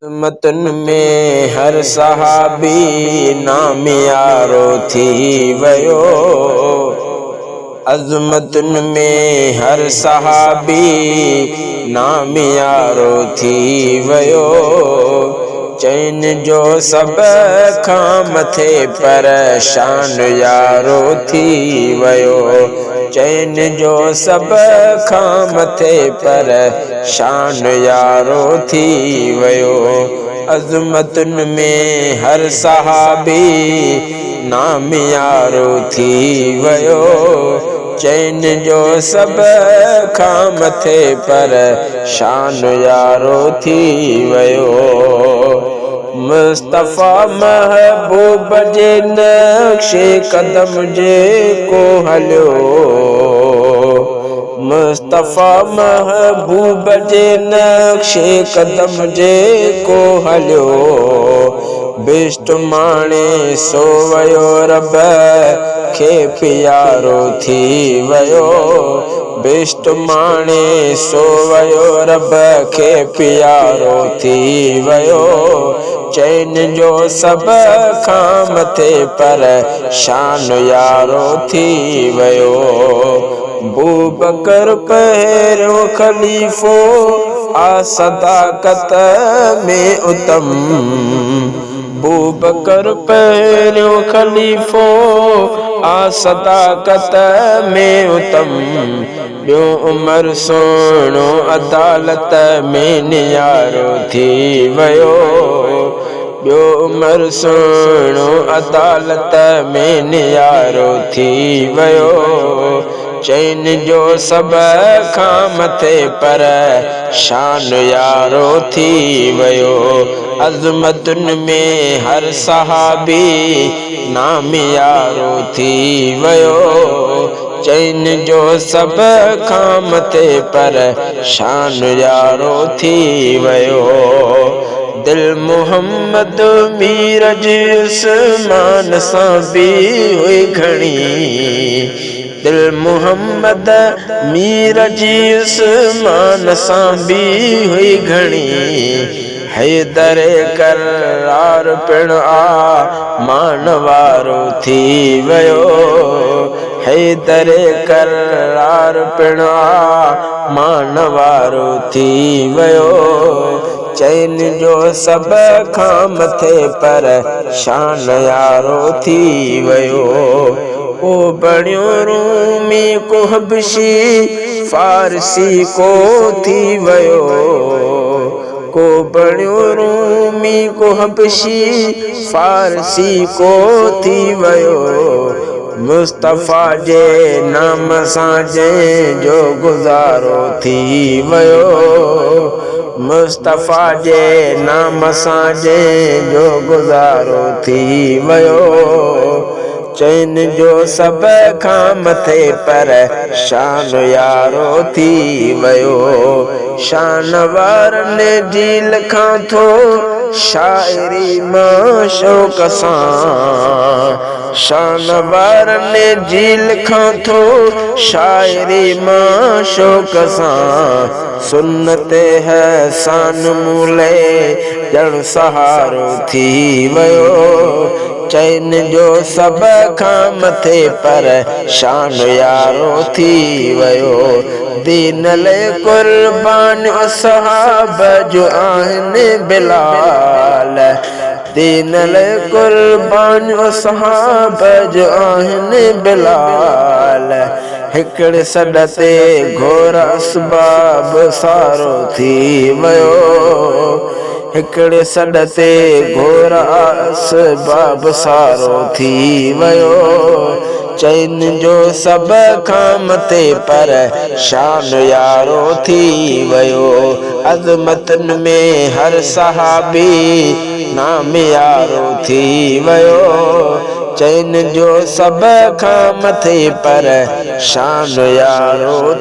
मतन में हर सहाबी नाम यारो थी वयो। अज़मतुन में हर सहाबी नाम यारो थी वयो। चैन जो सब खां मथे परेशान यारो थी वयो। चैन जो सब खां मथे परेशान यारो थी वयो। अज़मतुन में हर सहाबी नाम यारो थी वयो। चैन जो सब खां मथे परेशान यारो थी वयो। मुस्तफ़ा महबूब जे नक्शे कदम जे को हलियो। मुस्तफ़ा महबूब जे नक्शे कदम जे को हलियो। बिष्ट माणे सो वयो रब खे प्यारो थी वयो। बिष्ट माणे सो वयो रब खे प्यारो थी वयो। चैन जो सब खां मथे परेशान यारो थी वयो। बूबकर पहिरियों खलीफ़ो आ सदाकत में उतम। बूबकर पहिरियों खलीफ़ो आ सदाकत में उतम। ॿियो उमर सोणो अदालत में नियारो थी वयो। ॿियो उमर सोणो अदालत में नियारो थी वयो। चैन जो सब खां मथे परेशान यारो थी वयो। अज़मतुन में हर सहाबी नाम यारो थी वयो। चैन जो सब खां मथे परेशान यारो थी वयो। दिल मोहम्मद मीर जी उस्मान सां भी हुई घणी। दिल मोहम्मद मीर जी उस्मान सां भी हुई घणी। हैदर करार पिण आ मान वारो थी वयो। हैदर करार पिण आ मान वारो थी वयो। चैन जो सब खां मथे परेशान यारो थी वयो। ओ बणियो रूमी को हबशी फारसी को थी वयो। को बणियो रूमी को हबशी फारसी को थी वयो। मुस्तफ़ा जे नाम सां जंहिंजो गुज़ारो थी वयो। मुस्तफ़ा जे नाम सां जंहिंजो गुज़ारो थी वयो। चैन जो सब खां मथे परेशान यारो थी वयो। शान वारनि जी लिखां थो शाइरी मां शौक़ सां। शान वारनि जी लिखां थो शाइरी मां शौक़ सां। सुन्नत हसन मूले ॼण सहारो थी वयो। चैन जो सब खां मथे परेशान यारो थी वयो। दीन ले कुर्बान असहाब जो आहिनि बिलाल। दीन ले कुर्बान असहाब जो आहिनि बिलाल। हिकिड़े सॾ ते घोर असबाब सारो थी वयो। हिकिड़े सॾ ते घोर असबाब सारो थी वयो। चैन जो सब खां मथे परेशान यारो थी वयो। अज़मतुन में हर सहाबी नाम यारो थी वयो। चैन जो सब खां मथे परेशान यारो